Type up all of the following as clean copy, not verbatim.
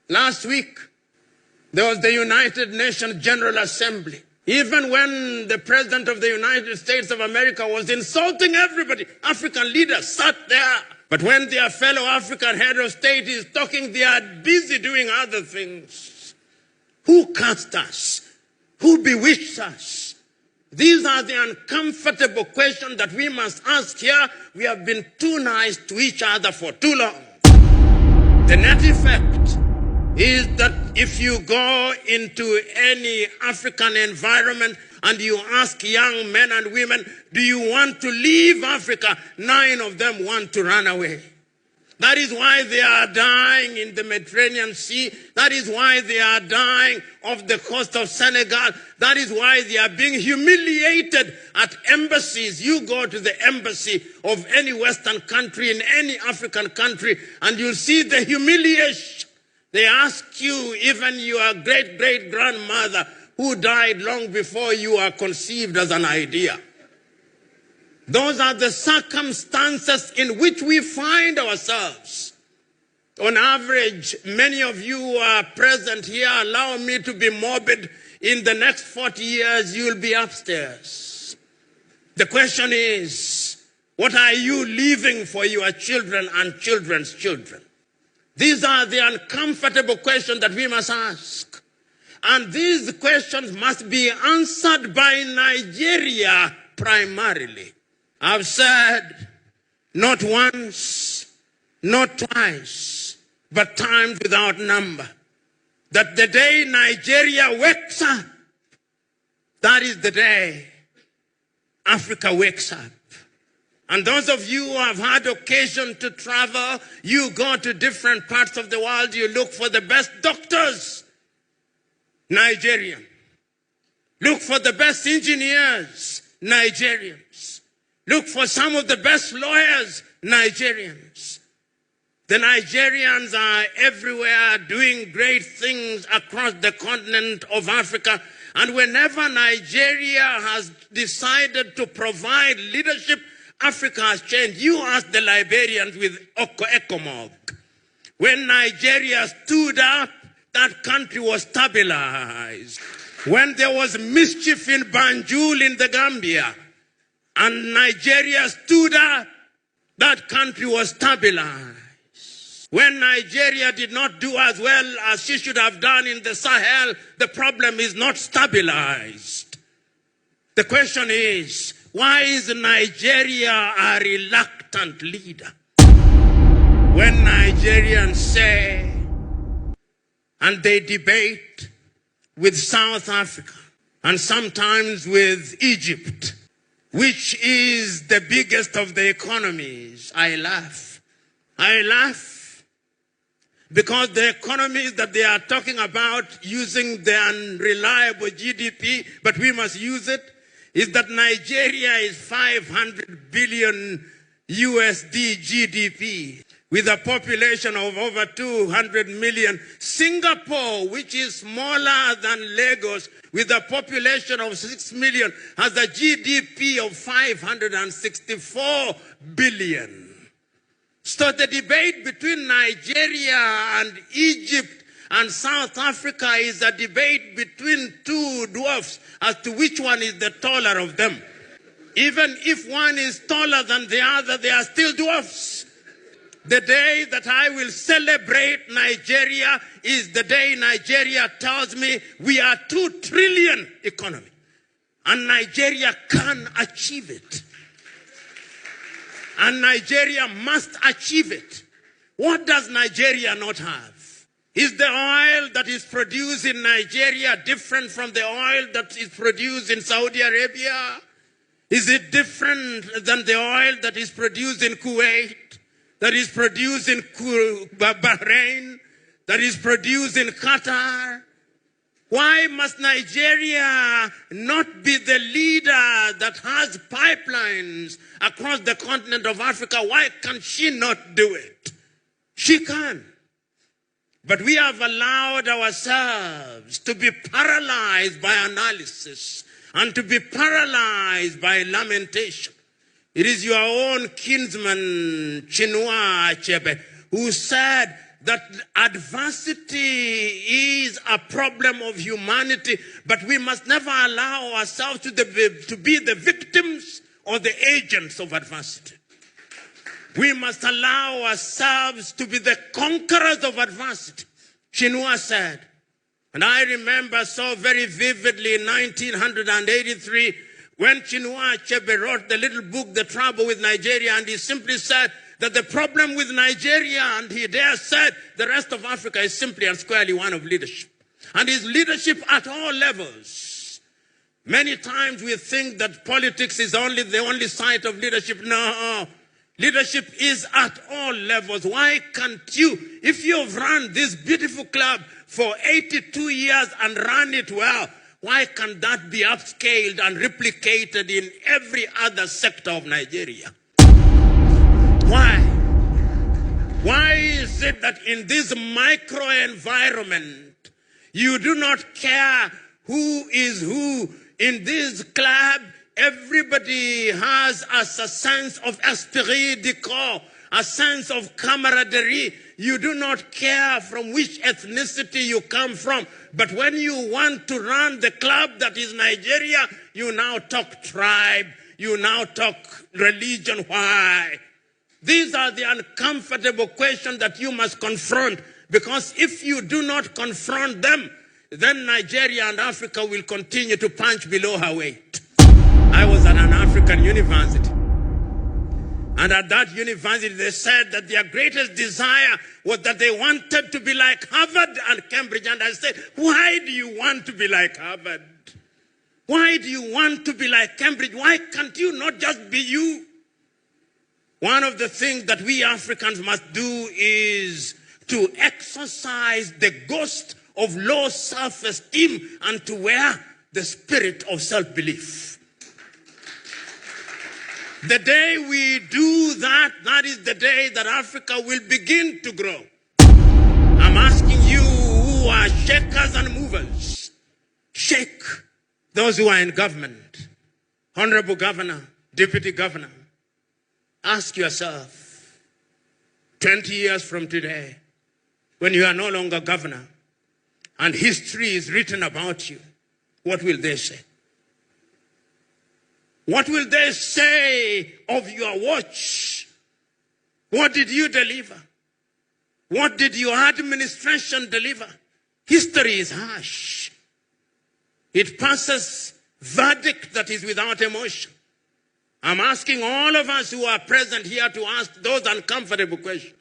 Last week, there was the United Nations General Assembly. Even when the President of the United States of America was insulting everybody, African leaders sat there. But when their fellow African head of state is talking, they are busy doing other things. Who cast us? Who bewitched us? These are the uncomfortable questions that we must ask here. We have been too nice to each other for too long. The net effect is that if you go into any African environment and you ask young men and women, do you want to leave Africa? 9 of them want to run away. That is why they are dying in the Mediterranean Sea. That is why they are dying off the coast of Senegal. That is why they are being humiliated at embassies. You go to the embassy of any Western country in any African country and you'll see the humiliation. They ask you, even your great-great-grandmother who died long before you are conceived as an idea. Those are the circumstances in which we find ourselves. On average, many of you who are present here, allow me to be morbid, in the next 40 years you'll be upstairs. The question is, what are you leaving for your children and children's children? These are the uncomfortable questions that we must ask. And these questions must be answered by Nigeria primarily. I've said not once, not twice, but times without number, that the day Nigeria wakes up, that is the day Africa wakes up. And those of you who have had occasion to travel, you go to different parts of the world, you look for the best doctors, Nigerian. Look for the best engineers, Nigerians. Look for some of the best lawyers, Nigerians. The Nigerians are everywhere doing great things across the continent of Africa. And whenever Nigeria has decided to provide leadership, Africa has changed. You ask the Liberians with ECOMOG. When Nigeria stood up, that country was stabilized. When there was mischief in Banjul in the Gambia, and Nigeria stood up, that country was stabilized. When Nigeria did not do as well as she should have done in the Sahel, the problem is not stabilized. The question is, why is Nigeria a reluctant leader? When Nigerians say, and they debate with South Africa, and sometimes with Egypt, which is the biggest of the economies, I laugh. I laugh because the economies that they are talking about using the unreliable GDP, but we must use it, is that Nigeria is 500 billion USD GDP with a population of over 200 million. Singapore, which is smaller than Lagos, with a population of 6 million, has a GDP of 564 billion. So the debate between Nigeria and Egypt and South Africa is a debate between two dwarfs as to which one is the taller of them. Even if one is taller than the other, they are still dwarfs. The day that I will celebrate Nigeria is the day Nigeria tells me we are 2 trillion economy. And Nigeria can achieve it. And Nigeria must achieve it. What does Nigeria not have? Is the oil that is produced in Nigeria different from the oil that is produced in Saudi Arabia? Is it different than the oil that is produced in Kuwait, that is produced in Bahrain, that is produced in Qatar? Why must Nigeria not be the leader that has pipelines across the continent of Africa? Why can she not do it? She can. But we have allowed ourselves to be paralyzed by analysis and to be paralyzed by lamentation. It is your own kinsman, Chinua Achebe, who said that adversity is a problem of humanity, but we must never allow ourselves to be the victims or the agents of adversity. We must allow ourselves to be the conquerors of adversity. Chinua said, and I remember so very vividly in 1983, when Chinua Achebe wrote the little book, The Trouble with Nigeria, and he simply said that the problem with Nigeria, and he there said the rest of Africa, is simply and squarely one of leadership. And his leadership at all levels. Many times we think that politics is the only site of leadership. No. Leadership is at all levels. Why can't you, if you've run this beautiful club for 82 years and run it well, why can't that be upscaled and replicated in every other sector of Nigeria? Why? Why is it that in this microenvironment, you do not care who is who in this club? Everybody has a sense of esprit de corps, a sense of camaraderie. You do not care from which ethnicity you come from. But when you want to run the club that is Nigeria, you now talk tribe, you now talk religion. Why? These are the uncomfortable questions that you must confront, because if you do not confront them, then Nigeria and Africa will continue to punch below her weight. I was at an African university, and at that university they said that their greatest desire was that they wanted to be like Harvard and Cambridge. And I said, why do you want to be like Harvard? Why do you want to be like Cambridge? Why can't you not just be you? One of the things that we Africans must do is to exercise the ghost of low self-esteem and to wear the spirit of self-belief. The day we do that, that is the day that Africa will begin to grow. I'm asking you who are shakers and movers, shake those who are in government. Honorable Governor, Deputy Governor, ask yourself, 20 years from today, when you are no longer governor and history is written about you, what will they say? What will they say of your watch? What did you deliver? What did your administration deliver? History is harsh. It passes verdict that is without emotion. I'm asking all of us who are present here to ask those uncomfortable questions.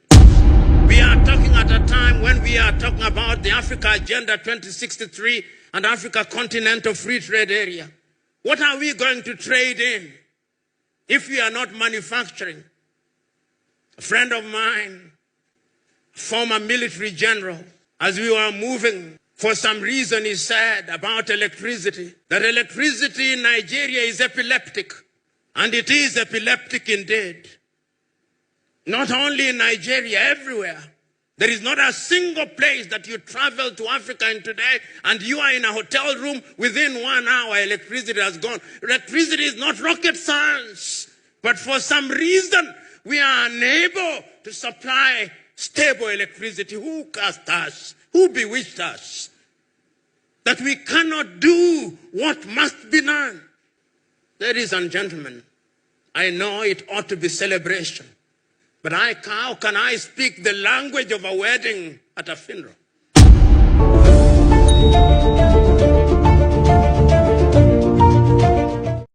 We are talking at a time when we are talking about the Africa Agenda 2063 and Africa Continental Free Trade Area. What are we going to trade in if we are not manufacturing? A friend of mine, former military general, as we were moving, for some reason he said about electricity, that electricity in Nigeria is epileptic. And it is epileptic indeed. Not only in Nigeria, everywhere. There is not a single place that you travel to Africa in today and you are in a hotel room, within 1 hour electricity has gone. Electricity is not rocket science. But for some reason, we are unable to supply stable electricity. Who cast us? Who bewitched us? That we cannot do what must be done. Ladies and gentlemen, I know it ought to be celebration. But how can I speak the language of a wedding at a funeral?